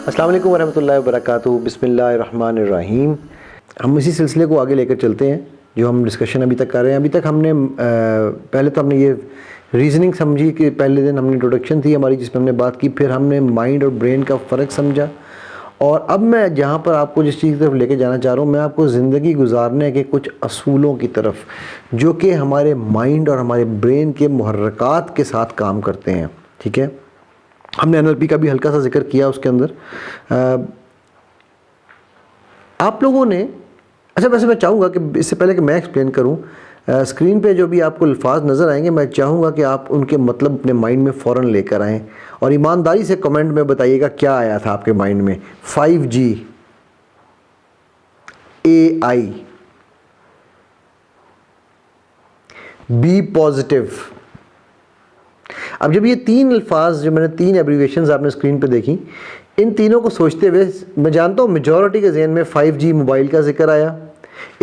السلام علیکم ورحمۃ اللہ وبرکاتہ. بسم اللہ الرحمن الرحیم. ہم اسی سلسلے کو آگے لے کر چلتے ہیں جو ہم ڈسکشن ابھی تک کر رہے ہیں. ابھی تک ہم نے پہلے تو ہم نے یہ ریزننگ سمجھی کہ پہلے دن ہم نے انٹروڈکشن تھی ہماری جس میں ہم نے بات کی, پھر ہم نے مائنڈ اور برین کا فرق سمجھا, اور اب میں جہاں پر آپ کو جس چیز کی طرف لے کے جانا چاہ رہا ہوں, میں آپ کو زندگی گزارنے کے کچھ اصولوں کی طرف جو کہ ہمارے مائنڈ اور ہمارے برین کے محرکات کے ساتھ کام کرتے ہیں. ٹھیک ہے, ہم نے NLP کا بھی ہلکا سا ذکر کیا اس کے اندر. آپ لوگوں نے اچھا ویسے میں چاہوں گا کہ اس سے پہلے کہ میں ایکسپلین کروں, اسکرین پہ جو بھی آپ کو الفاظ نظر آئیں گے میں چاہوں گا کہ آپ ان کے مطلب اپنے مائنڈ میں فوراً لے کر آئیں, اور ایمانداری سے کمنٹ میں بتائیے گا کیا آیا تھا آپ کے مائنڈ میں. 5G, AI, be positive. اب جب یہ تین الفاظ جو میں نے تین ایبریویشنز آپ نے اسکرین پہ دیکھی, ان تینوں کو سوچتے ہوئے میں جانتا ہوں میجورٹی کے ذہن میں 5G موبائل کا ذکر آیا,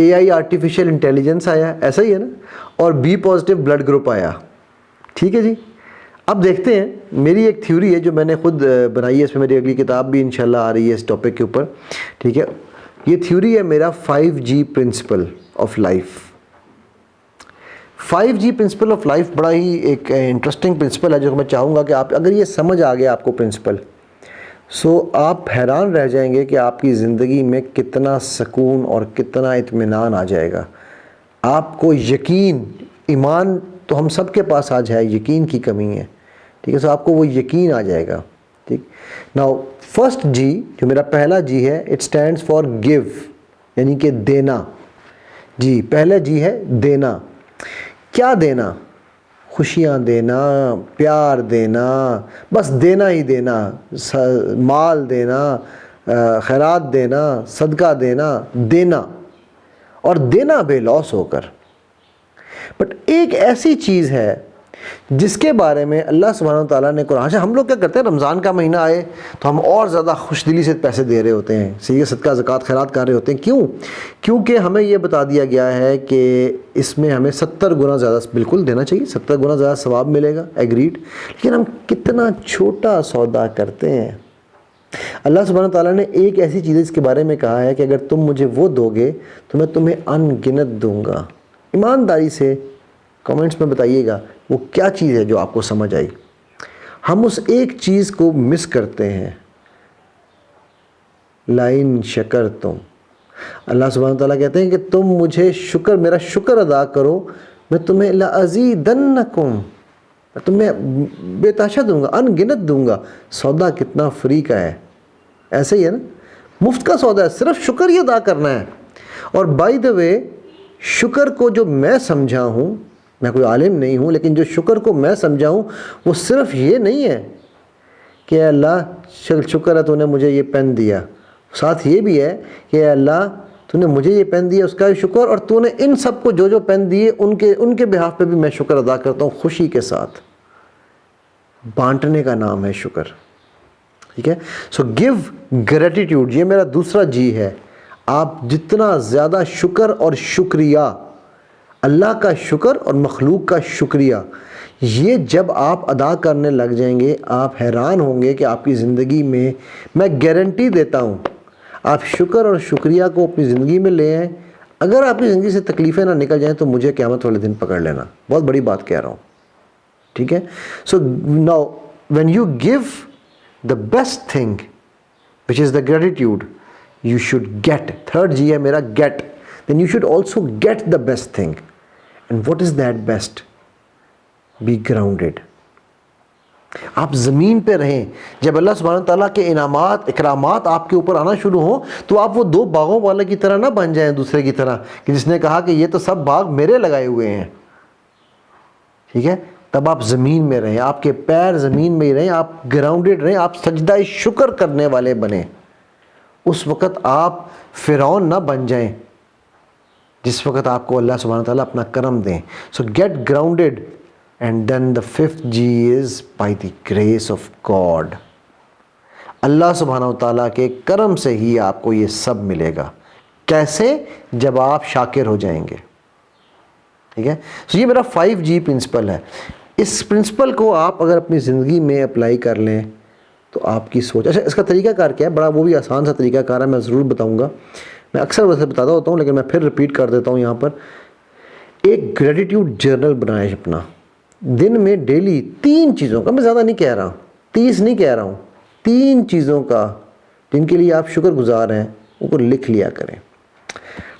AI آرٹیفیشیل انٹیلیجنس آیا, ایسا ہی ہے نا, اور بی پازیٹیو بلڈ گروپ آیا. ٹھیک ہے جی, اب دیکھتے ہیں. میری ایک تھیوری ہے جو میں نے خود بنائی ہے, اس میں میری اگلی کتاب بھی انشاءاللہ آ رہی ہے اس ٹاپک کے اوپر. ٹھیک ہے, یہ تھیوری ہے میرا 5G principle of life. 5G principle of life بڑا ہی ایک انٹرسٹنگ پرنسپل ہے جو میں چاہوں گا کہ آپ اگر یہ سمجھ آ گیا آپ کو پرنسپل, سو آپ حیران رہ جائیں گے کہ آپ کی زندگی میں کتنا سکون اور کتنا اطمینان آ جائے گا. آپ کو یقین, ایمان تو ہم سب کے پاس آج ہے, یقین کی کمی ہے. ٹھیک ہے, سو آپ کو وہ یقین آ جائے گا. ٹھیک, ناؤ فرسٹ G جو میرا پہلا G ہے, اٹ اسٹینڈس فار گیو, یعنی کہ دینا. جی پہلا G ہے دینا. کیا دینا؟ خوشیاں دینا, پیار دینا, بس دینا ہی دینا, مال دینا, خیرات دینا, صدقہ دینا, دینا, اور دینا بے لوس ہو کر. بٹ ایک ایسی چیز ہے جس کے بارے میں اللہ سبحانہ وتعالیٰ نے قرآن, ہم لوگ کیا کرتے ہیں, رمضان کا مہینہ آئے تو ہم اور زیادہ خوش دلی سے پیسے دے رہے ہوتے ہیں, صحیح ہے, صدقہ زکوٰۃ خیرات کر رہے ہوتے ہیں. کیوں؟ کیونکہ ہمیں یہ بتا دیا گیا ہے کہ اس میں ہمیں 70 گنا زیادہ بالکل دینا چاہیے, 70 گنا زیادہ ثواب ملے گا, ایگریڈ. لیکن ہم کتنا چھوٹا سودا کرتے ہیں. اللہ سبحانہ وتعالیٰ نے ایک ایسی چیز اس کے بارے میں کہا ہے کہ اگر تم مجھے وہ دو گے تو میں تمہیں ان گنت دوں گا. ایمانداری سے کمنٹس میں بتائیے گا وہ کیا چیز ہے جو آپ کو سمجھ آئی. ہم اس ایک چیز کو مس کرتے ہیں, لائن شکر تم. اللہ سبحانہ وتعالیٰ کہتے ہیں کہ تم مجھے شکر, میرا شکر ادا کرو, میں تمہیں لَأَزِيدَنَّكُمْ, میں تمہیں بے تحاشا دوں گا, ان گنت دوں گا. سودا کتنا فری کا ہے, ایسے ہی ہے نا, مفت کا سودا ہے, صرف شکر ہی ادا کرنا ہے. اور بائی دا وے شکر کو جو میں سمجھا ہوں, میں کوئی عالم نہیں ہوں, لیکن جو شکر کو میں سمجھا ہوں وہ صرف یہ نہیں ہے کہ اے اللہ شکر ہے تو نے مجھے یہ پین دیا, ساتھ یہ بھی ہے کہ اے اللہ تو نے مجھے یہ پین دیا, اس کا بھی شکر, اور تو نے ان سب کو جو پین دیے ان کے بہاف پہ بھی میں شکر ادا کرتا ہوں خوشی کے ساتھ. بانٹنے کا نام ہے شکر. ٹھیک ہے, سو گیو گریٹیٹیوڈ, یہ میرا دوسرا G ہے. آپ جتنا زیادہ شکر اور شکریہ, اللہ کا شکر اور مخلوق کا شکریہ, یہ جب آپ ادا کرنے لگ جائیں گے آپ حیران ہوں گے کہ آپ کی زندگی میں گارنٹی دیتا ہوں, آپ شکر اور شکریہ کو اپنی زندگی میں لے آئیں. اگر آپ کی زندگی سے تکلیفیں نہ نکل جائیں تو مجھے قیامت والے دن پکڑ لینا, بہت بڑی بات کہہ رہا ہوں. ٹھیک ہے, so now when you give the best thing which is the gratitude, you should get. Third G ہے میرا get, then you should also get the best thing. And what is that best? Be grounded. آپ زمین پہ رہیں. جب اللہ سبحانہ تعالیٰ کے انعامات اکرامات آپ کے اوپر آنا شروع ہوں تو آپ وہ دو باغوں والے کی طرح نہ بن جائیں دوسرے کی طرح, کہ جس نے کہا کہ یہ تو سب باغ میرے لگائے ہوئے ہیں. ٹھیک ہے, تب آپ زمین میں رہیں, آپ کے پیر زمین میں ہی رہیں, آپ گراؤنڈیڈ رہیں, آپ سجدہ شکر کرنے والے بنیں. اس وقت آپ فرعون نہ بن جائیں جس وقت آپ کو اللہ سبحانہ تعالیٰ اپنا کرم دیں. So get grounded. And then the fifth G is by the grace of God. Allah سبحانہ تعالیٰ کے کرم سے ہی آپ کو یہ سب ملے گا. کیسے؟ جب آپ شاکر ہو جائیں گے. ٹھیک ہے, سو یہ میرا 5G پرنسپل ہے. اس پرنسپل کو آپ اگر اپنی زندگی میں اپلائی کر لیں تو آپ کی سوچ. اچھا اس کا طریقہ کار کیا ہے؟ بڑا وہ بھی آسان سا طریقہ کار ہے, میں ضرور بتاؤں گا. میں اکثر ویسے بتاتا ہوتا ہوں لیکن میں پھر رپیٹ کر دیتا ہوں یہاں پر. ایک گریٹیٹیوڈ جرنل بنائیں اپنا. دن میں ڈیلی 3 چیزوں کا, میں زیادہ نہیں کہہ رہا ہوں, 30 نہیں کہہ رہا ہوں, 3 چیزوں کا جن کے لیے آپ شکر گزار ہیں ان کو لکھ لیا کریں.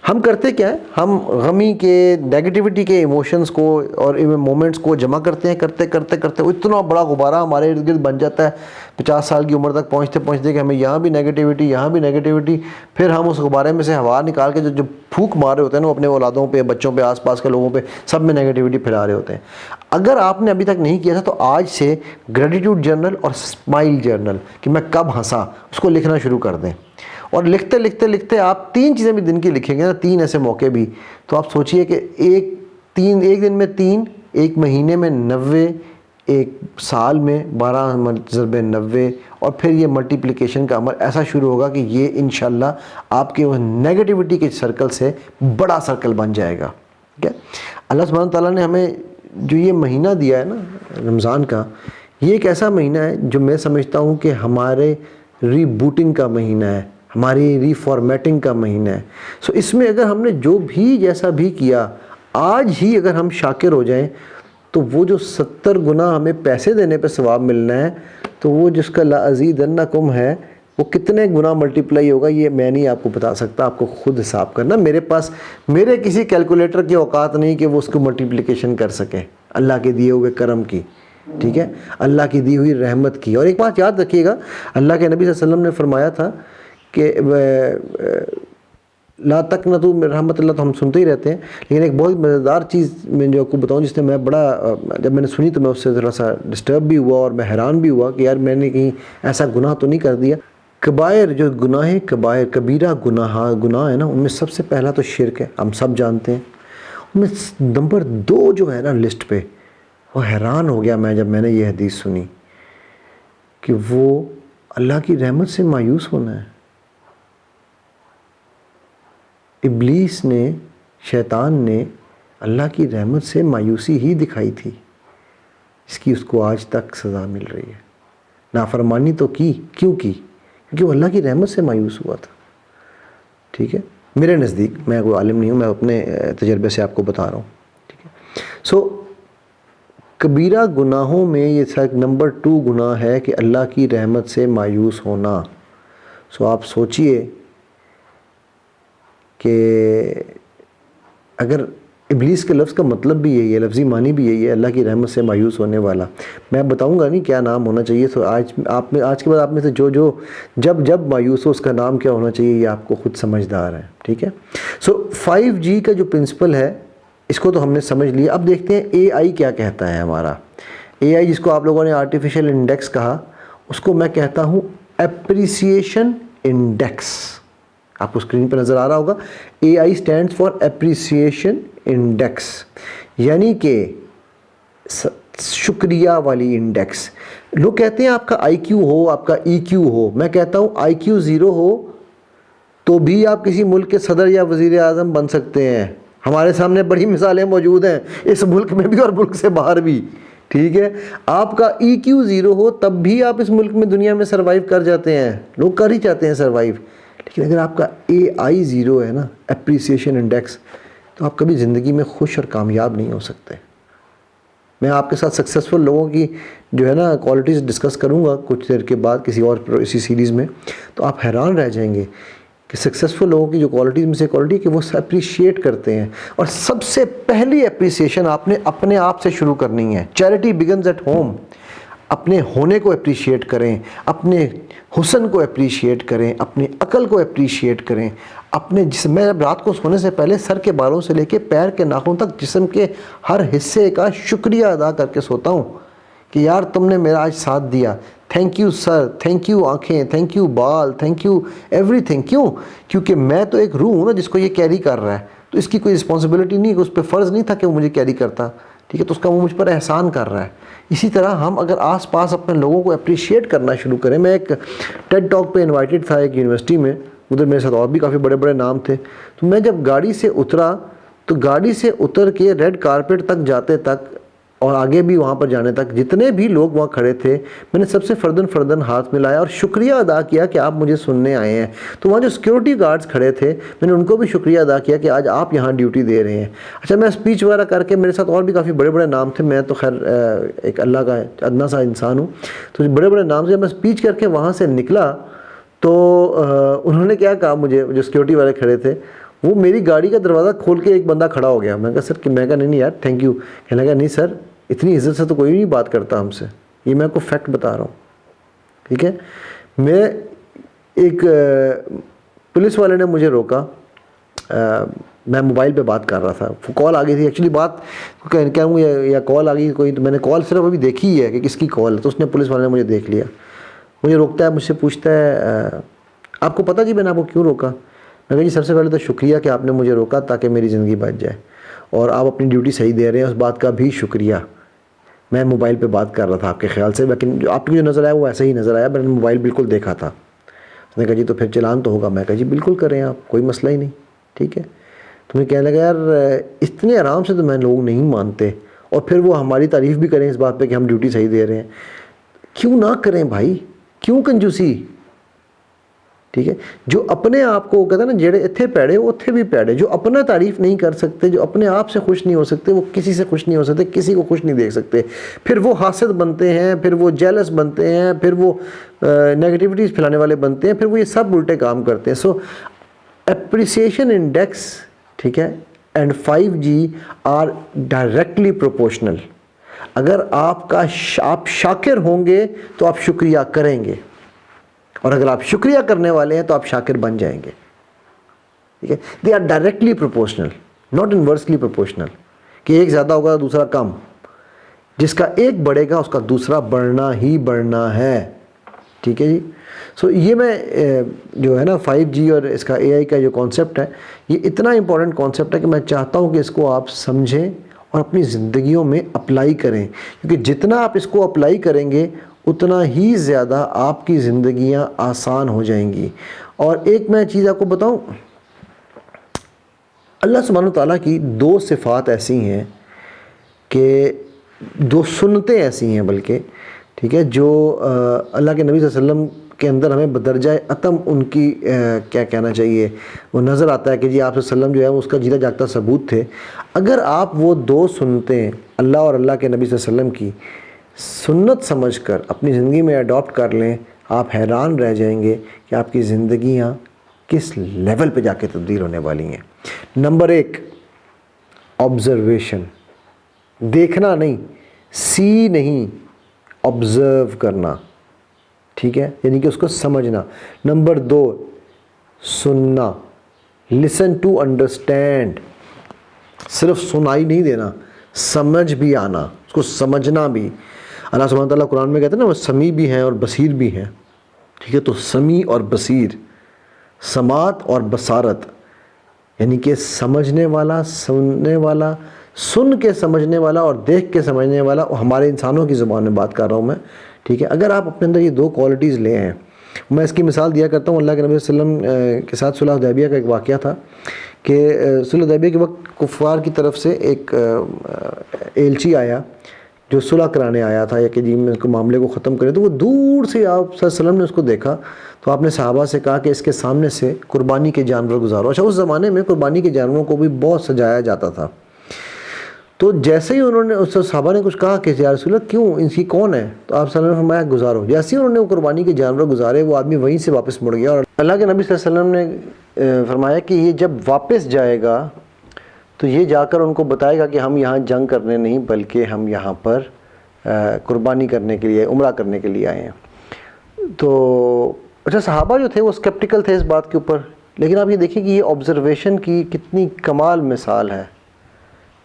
ہم کرتے کیا ہے, ہم غمی کے, نیگیٹیوٹی کے ایموشنز کو اور مومنٹس کو جمع کرتے ہیں, کرتے کرتے کرتے اتنا بڑا غبارہ ہمارے ارد گرد بن جاتا ہے 50 سال کی عمر تک پہنچتے پہنچتے کہ ہمیں یہاں بھی نیگیٹیوٹی, یہاں بھی نیگیٹیوٹی. پھر ہم اس غبارے میں سے ہوا نکال کے جو پھونک مار رہے ہوتے ہیں نا اپنے اولادوں پہ, بچوں پہ, آس پاس کے لوگوں پہ, سب میں نیگیٹیوٹی پھیلا رہے ہوتے ہیں. اگر آپ نے ابھی تک نہیں کیا تھا تو آج سے گریٹیٹیوڈ جرنل اور اسمائل جرنل کہ میں کب ہنسا اس کو لکھنا شروع کر دیں. اور لکھتے لکھتے لکھتے آپ 3 چیزیں بھی دن کی لکھیں گے نا, 3 ایسے موقع بھی, تو آپ سوچئے کہ ایک دن میں 3, ایک مہینے میں 90, ایک سال میں 12 ضرب 90, اور پھر یہ ملٹیپلیکیشن کا عمل ایسا شروع ہوگا کہ یہ انشاءاللہ آپ کے وہ نیگیٹیوٹی کے سرکل سے بڑا سرکل بن جائے گا. ٹھیک ہے. اللہ سبحانہ تعالیٰ نے ہمیں جو یہ مہینہ دیا ہے نا رمضان کا, یہ ایک ایسا مہینہ ہے جو میں سمجھتا ہوں کہ ہمارے ری بوٹنگ کا مہینہ ہے, ہماری ری فارمیٹنگ کا مہینہ ہے. سو اس میں اگر ہم نے جو بھی جیسا بھی کیا آج ہی اگر ہم شاکر ہو جائیں تو وہ جو 70 گنا ہمیں پیسے دینے پہ ثواب ملنا ہے, تو وہ جس کا لَأَزِيدَنَّكُمْ ہے وہ کتنے گنا ملٹیپلائی ہوگا یہ میں نہیں آپ کو بتا سکتا, آپ کو خود حساب کرنا. میرے کسی کیلکولیٹر کی اوقات نہیں کہ وہ اس کو ملٹیپلیکیشن کر سکے اللہ کے دیے ہوئے کرم کی. ٹھیک ہے, اللہ کی دی ہوئی رحمت کی. اور ایک بات یاد رکھیے گا, اللہ کے نبی صلی اللہ علیہ وسلم نے فرمایا تھا کہ لا تقنطوا من رحمت اللہ, تو ہم سنتے ہی رہتے ہیں, لیکن ایک بہت مزیدار چیز میں جو آپ کو بتاؤں جس نے میں جب میں نے سنی تو میں اس سے ذرا سا ڈسٹرب بھی ہوا اور میں حیران بھی ہوا کہ یار میں نے کہیں ایسا گناہ تو نہیں کر دیا. کبائر جو گناہ کبائر کبیرہ گناہ ہے نا, ان میں سب سے پہلا تو شرک ہے, ہم سب جانتے ہیں. ان میں نمبر 2 جو ہے نا لسٹ پہ, وہ حیران ہو گیا میں جب میں نے یہ حدیث سنی کہ وہ اللہ کی رحمت سے مایوس ہونا ہے. ابلیس نے, شیطان نے اللہ کی رحمت سے مایوسی ہی دکھائی تھی, اس کو آج تک سزا مل رہی ہے. نافرمانی تو کیوں کی؟ کیونکہ وہ اللہ کی رحمت سے مایوس ہوا تھا. ٹھیک ہے, میرے نزدیک, میں کوئی عالم نہیں ہوں, میں اپنے تجربے سے آپ کو بتا رہا ہوں. ٹھیک ہے. سو کبیرہ گناہوں میں یہ نمبر 2 گناہ ہے کہ اللہ کی رحمت سے مایوس ہونا. سو آپ سوچئے کہ اگر ابلیس کے لفظ کا مطلب بھی یہی ہے, لفظی معنی بھی یہی ہے, اللہ کی رحمت سے مایوس ہونے والا. میں بتاؤں گا نہیں کیا نام ہونا چاہیے, تو آج کے بعد آپ میں سے جب مایوس ہو اس کا نام کیا ہونا چاہیے, یہ آپ کو خود سمجھدار ہے. ٹھیک ہے. سو 5G کا جو پرنسپل ہے اس کو تو ہم نے سمجھ لیا. اب دیکھتے ہیں اے آئی کیا کہتا ہے. ہمارا اے آئی جس کو آپ لوگوں نے آرٹیفیشل انڈیکس کہا, اس کو میں کہتا ہوں اپریسیشن انڈیکس. آپ کو اسکرین پہ نظر آ رہا ہوگا, اے I stands for appreciation index, یعنی کہ شکریہ والی انڈیکس. لوگ کہتے ہیں آپ کا آئی کیو ہو, آپ کا ای کیو ہو. میں کہتا ہوں آئی کیو 0 ہو تو بھی آپ کسی ملک کے صدر یا وزیر اعظم بن سکتے ہیں. ہمارے سامنے بڑی مثالیں موجود ہیں اس ملک میں بھی اور ملک سے باہر بھی. ٹھیک ہے. آپ کا ای کیو 0 ہو تب بھی آپ اس ملک میں دنیا میں سروائیو کر جاتے ہیں, لوگ کر ہی چاہتے ہیں سروائیو. لیکن اگر آپ کا اے آئی 0 ہے نا, اپریسیشن انڈیکس, تو آپ کبھی زندگی میں خوش اور کامیاب نہیں ہو سکتے. میں آپ کے ساتھ سکسیسفل لوگوں کی جو ہے نا کوالٹیز ڈسکس کروں گا کچھ دیر کے بعد کسی اور اسی سیریز میں, تو آپ حیران رہ جائیں گے کہ سکسیسفل لوگوں کی جو کوالٹیز میں سے کوالٹی کہ وہ اپریشیٹ کرتے ہیں. اور سب سے پہلی اپریسیشن آپ نے اپنے آپ سے شروع کرنی ہے. Charity begins at home. اپنے ہونے کو اپریشیٹ کریں, اپنے حسن کو اپریشیٹ کریں, اپنی عقل کو اپریشیٹ کریں, اپنے جسم. میں جب رات کو سونے سے پہلے سر کے بالوں سے لے کے پیر کے ناخن تک جسم کے ہر حصے کا شکریہ ادا کر کے سوتا ہوں کہ یار تم نے میرا آج ساتھ دیا. Thank you sir, thank you آنکھیں, تھینک یو بال, تھینک یو ایوری تھنگ. کیوں؟ کیونکہ میں تو ایک روح ہوں نا جس کو یہ کیری کر رہا ہے, تو اس کی کوئی رسپانسبلٹی نہیں کہ اس پہ فرض نہیں تھا کہ وہ مجھے کیری کرتا. ٹھیک ہے. تو اس کا وہ مجھ پر احسان کر رہا ہے. اسی طرح ہم اگر آس پاس اپنے لوگوں کو اپریشیٹ کرنا شروع کریں. میں ایک ٹیڈ ٹاک پہ انوائٹڈ تھا ایک یونیورسٹی میں, ادھر میرے ساتھ اور بھی کافی بڑے بڑے نام تھے. تو میں جب گاڑی سے اترا تو گاڑی سے اتر کے ریڈ کارپیٹ تک جاتے تک اور آگے بھی وہاں پر جانے تک جتنے بھی لوگ وہاں کھڑے تھے میں نے سب سے فردن ہاتھ ملایا اور شکریہ ادا کیا کہ آپ مجھے سننے آئے ہیں. تو وہاں جو سیکیورٹی گارڈز کھڑے تھے میں نے ان کو بھی شکریہ ادا کیا کہ آج آپ یہاں ڈیوٹی دے رہے ہیں. اچھا میں اسپیچ وغیرہ کر کے میرے ساتھ اور بھی کافی بڑے بڑے نام تھے, میں تو خیر ایک اللہ کا ادنا سا انسان ہوں, تو بڑے بڑے نام سے میں اسپیچ کر کے وہاں سے نکلا تو انہوں نے کیا کہا مجھے, جو سیکیورٹی والے کھڑے تھے وہ میری گاڑی کا دروازہ کھول کے ایک بندہ کھڑا ہو گیا. میں کہا سر, میں کہا نہیں یار تھینک یو. کہنے لگا نہیں سر اتنی عزت سے تو کوئی نہیں بات کرتا ہم سے, یہ میں کو فیکٹ بتا رہا ہوں, ٹھیک ہے. میں ایک پولیس والے نے مجھے روکا, میں موبائل پہ بات کر رہا تھا, کال آ گئی تھی ایکچولی, بات کیا ہوں یا کال آ گئی کوئی, تو میں نے کال صرف ابھی دیکھی ہی ہے کہ کس کی کال ہے, تو اس نے پولیس والے نے مجھے دیکھ لیا, مجھے روکتا ہے, مجھ سے پوچھتا ہے آپ کو پتہ جی میں نے آپ کو کیوں روکا. میں کہا جی سب سے پہلے تو شکریہ کہ آپ نے مجھے روکا تاکہ میری زندگی بچ جائے, اور آپ اپنی ڈیوٹی صحیح دے رہے ہیں اس بات کا بھی شکریہ. میں موبائل پہ بات کر رہا تھا آپ کے خیال سے, لیکن جو آپ کی جو نظر آیا وہ ایسے ہی نظر آیا, میں نے موبائل بالکل دیکھا تھا. اس نے کہا جی تو پھر چلان تو ہوگا. میں کہا جی بالکل کریں آپ, کوئی مسئلہ ہی نہیں, ٹھیک ہے. تو میں کہنے لگا یار اتنے آرام سے تو میں لوگ نہیں مانتے, اور پھر وہ ہماری تعریف بھی کریں اس بات پہ کہ ہم ڈیوٹی صحیح دے رہے ہیں. کیوں نہ کریں بھائی, کیوں کنجوسی, ٹھیک ہے. جو اپنے آپ کو کہتا ہے نا جڑے اتھے پیڑے اتھے بھی پیڑے, جو اپنا تعریف نہیں کر سکتے, جو اپنے آپ سے خوش نہیں ہو سکتے, وہ کسی سے خوش نہیں ہو سکتے, کسی کو خوش نہیں دیکھ سکتے. پھر وہ حاسد بنتے ہیں, پھر وہ جیلس بنتے ہیں, پھر وہ نیگیٹیوٹیز پھیلانے والے بنتے ہیں, پھر وہ یہ سب الٹے کام کرتے ہیں. سو اپریسیشن انڈیکس, ٹھیک ہے, and 5G are directly proportional. اگر آپ شاکر ہوں گے تو آپ شکریہ کریں گے, اور اگر آپ شکریہ کرنے والے ہیں تو آپ شاکر بن جائیں گے, ٹھیک ہے. They are directly proportional, not inversely proportional, کہ ایک زیادہ ہوگا دوسرا کم. جس کا ایک بڑھے گا اس کا دوسرا بڑھنا ہی بڑھنا ہے, ٹھیک ہے جی. سو یہ میں جو ہے نا 5G اور اس کا AI کا جو کانسیپٹ ہے, یہ اتنا امپورٹنٹ کانسیپٹ ہے کہ میں چاہتا ہوں کہ اس کو آپ سمجھیں اور اپنی زندگیوں میں اپلائی کریں, کیونکہ جتنا آپ اس کو اپلائی کریں گے اتنا ہی زیادہ آپ کی زندگیاں آسان ہو جائیں گی. اور ایک میں چیز آپ کو بتاؤں, اللہ سبحانہ تعالیٰ کی 2 صفات ایسی ہیں کہ 2 سنتیں ایسی ہیں بلکہ, ٹھیک ہے, جو اللہ کے نبی صلی اللہ علیہ وسلم کے اندر ہمیں بدرجہ اتم ان کی کیا کہنا چاہیے, وہ نظر آتا ہے کہ جی آپ صلی اللہ علیہ وسلم جو ہے وہ اس کا جیتا جاگتا ثبوت تھے. اگر آپ وہ 2 سنتیں اللہ اور اللہ کے نبی صلی اللہ علیہ وسلم کی سنت سمجھ کر اپنی زندگی میں اڈاپٹ کر لیں, آپ حیران رہ جائیں گے کہ آپ کی زندگیاں کس لیول پہ جا کے تبدیل ہونے والی ہیں. نمبر 1, آبزرویشن, دیکھنا نہیں, سی نہیں, آبزرو کرنا, ٹھیک ہے, یعنی کہ اس کو سمجھنا. نمبر 2, سننا, لسن ٹو انڈرسٹینڈ, صرف سنائی نہیں دینا, سمجھ بھی آنا, اس کو سمجھنا بھی. اللہ سبحانہ تعالیٰ قرآن میں کہتے ہیں نا وہ سمیع بھی ہیں اور بصیر بھی ہیں, ٹھیک ہے. تو سمیع اور بصیر, سماعت اور بصارت, یعنی کہ سمجھنے والا, سننے والا, سن کے سمجھنے والا اور دیکھ کے سمجھنے والا. ہمارے انسانوں کی زبان میں بات کر رہا ہوں میں, ٹھیک ہے. اگر آپ اپنے اندر یہ 2 کوالٹیز لے ہیں, میں اس کی مثال دیا کرتا ہوں. اللہ کے نبی صلی اللہ علیہ وسلم کے ساتھ صلح حدیبیہ کا ایک واقعہ تھا کہ صلح حدیبیہ کے وقت کفار کی طرف سے ایک ایلچی آیا جو صلح کرانے آیا تھا, یا کہ جی میں اس کو معاملے کو ختم کرے. تو وہ دور سے آپ صلی اللہ علیہ وسلم نے اس کو دیکھا, تو آپ نے صحابہ سے کہا کہ اس کے سامنے سے قربانی کے جانور گزارو. اچھا, اس زمانے میں قربانی کے جانوروں کو بھی بہت سجایا جاتا تھا. تو جیسے ہی انہوں نے اس صحابہ نے کچھ کہا کہ یا رسول اللہ کیوں, ان کی کون ہے, تو آپ صلی اللہ علیہ وسلم نے فرمایا گزارو. جیسے ہی انہوں نے وہ قربانی کے جانور گزارے, وہ آدمی وہیں سے واپس مڑ گیا. اور اللہ کے نبی صلی اللہ علیہ وسلم نے فرمایا کہ یہ جب واپس جائے گا تو یہ جا کر ان کو بتائے گا کہ ہم یہاں جنگ کرنے نہیں بلکہ ہم یہاں پر قربانی کرنے کے لیے, عمرہ کرنے کے لیے آئے ہیں. تو اچھا, صحابہ جو تھے وہ اسکیپٹیکل تھے اس بات کے اوپر, لیکن آپ یہ دیکھیں کہ یہ آبزرویشن کی کتنی کمال مثال ہے,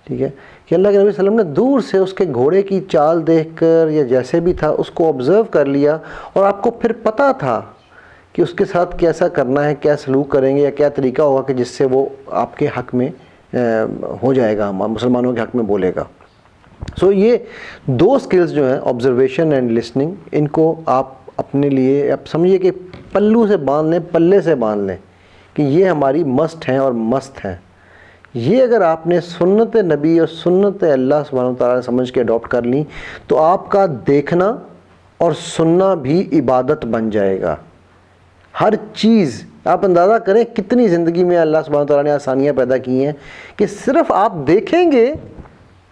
ٹھیک ہے, کہ اللہ کے نبی صلی اللہ علیہ وسلم نے دور سے اس کے گھوڑے کی چال دیکھ کر یا جیسے بھی تھا اس کو آبزرو کر لیا, اور آپ کو پھر پتہ تھا کہ اس کے ساتھ کیسا کرنا ہے, کیا سلوک کریں گے, یا کیا طریقہ ہوگا کہ جس سے وہ آپ کے حق میں ہو جائے گا, مسلمانوں کے حق میں بولے گا. سو یہ 2 سکلز جو ہیں, آبزرویشن اینڈ لسننگ, ان کو آپ اپنے لیے آپ سمجھیے کہ پلو سے باندھ لیں, پلے سے باندھ لیں کہ یہ ہماری مسٹ ہیں اور مست ہیں, یہ اگر آپ نے سنت نبی اور سنت اللہ سبحانہ و تعالیٰ سمجھ کے اڈاپٹ کر لی تو آپ کا دیکھنا اور سننا بھی عبادت بن جائے گا. ہر چیز آپ اندازہ کریں کتنی زندگی میں اللہ سبحانہ و تعالیٰ نے آسانیاں پیدا کی ہیں کہ صرف آپ دیکھیں گے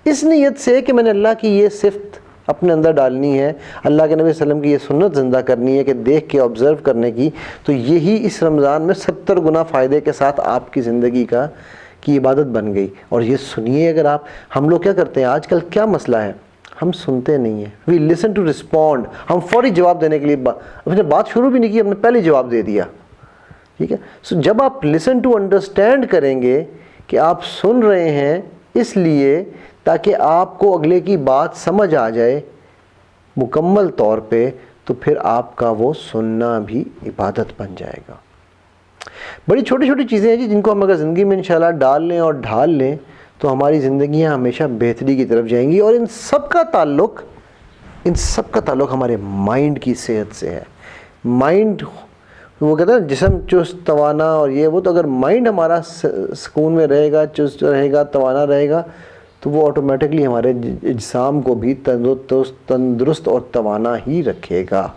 اس نیت سے کہ میں نے اللہ کی یہ صفت اپنے اندر ڈالنی ہے، اللہ کے نبی صلی اللہ علیہ وسلم کی یہ سنت زندہ کرنی ہے کہ دیکھ کے آبزرو کرنے کی، تو یہی اس رمضان میں 70 گنا فائدے کے ساتھ آپ کی زندگی کی عبادت بن گئی. اور یہ سنیے، اگر آپ، ہم لوگ کیا کرتے ہیں آج کل، کیا مسئلہ ہے، ہم سنتے نہیں ہیں. وی لسن ٹو رسپونڈ. ہم فوری جواب دینے کے لیے ہم نے بات شروع بھی نہیں کی، ہم نے پہلے جواب دے دیا. ٹھیک ہے. سو جب آپ لسن ٹو انڈرسٹینڈ کریں گے کہ آپ سن رہے ہیں اس لیے تاکہ آپ کو اگلے کی بات سمجھ آ جائے مکمل طور پہ، تو پھر آپ کا وہ سننا بھی عبادت بن جائے گا. بڑی چھوٹی چھوٹی چیزیں ہیں جی، جن کو ہم اگر زندگی میں انشاءاللہ ڈال لیں اور ڈھال لیں تو ہماری زندگیاں ہمیشہ بہتری کی طرف جائیں گی. اور ان سب کا تعلق ہمارے مائنڈ کی صحت سے ہے. مائنڈ، وہ کہتے ہیں جسم چست توانا اور یہ وہ، تو اگر مائنڈ ہمارا سکون میں رہے گا، چست رہے گا، توانا رہے گا، تو وہ آٹومیٹکلی ہمارے اجسام کو بھی تندرست اور توانا ہی رکھے گا.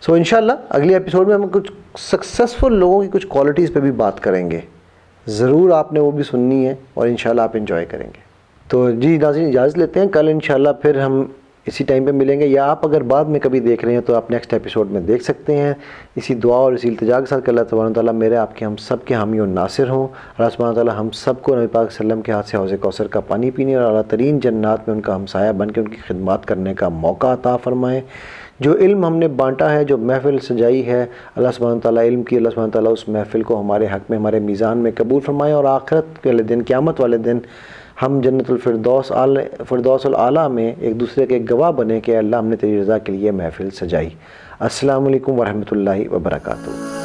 سو انشاءاللہ اگلی ایپیسوڈ میں ہم کچھ سکسیسفل لوگوں کی کچھ کوالٹیز پہ بھی بات کریں گے. ضرور آپ نے وہ بھی سننی ہے اور انشاءاللہ آپ انجوائے کریں گے. تو جی ناظرین اجازت لیتے ہیں، کل انشاءاللہ پھر ہم اسی ٹائم پہ ملیں گے، یا آپ اگر بعد میں کبھی دیکھ رہے ہیں تو آپ نیکسٹ ایپیسوڈ میں دیکھ سکتے ہیں. اسی دعا اور اسی التجا کے ساتھ کہ اللہ تبارک و تعالیٰ میرے آپ کے ہم سب کے حامی و ناصر ہوں. اللہ سبحانہ و تعالیٰ ہم سب کو نبی پاک صلی اللہ علیہ وسلم کے ہاتھ سے حوض کوثر کا پانی پینے اور اعلیٰ ترین جنات میں ان کا ہمسایہ بن کے ان کی خدمات کرنے کا موقع عطا فرمائے. جو علم ہم نے بانٹا ہے، جو محفل سجائی ہے، اللہ سبحانہ و تعالیٰ علم کی، اللہ سبحانہ و تعالیٰ اس محفل کو ہمارے حق میں، ہمارے میزان میں قبول فرمائے، اور آخرت والے دن، قیامت والے دن ہم جنت الفردوس الاعلیٰ میں ایک دوسرے کے گواہ بنے کہ اللہ ہم نے تیری رضا کے لیے محفل سجائی. السلام علیکم ورحمۃ اللہ وبرکاتہ.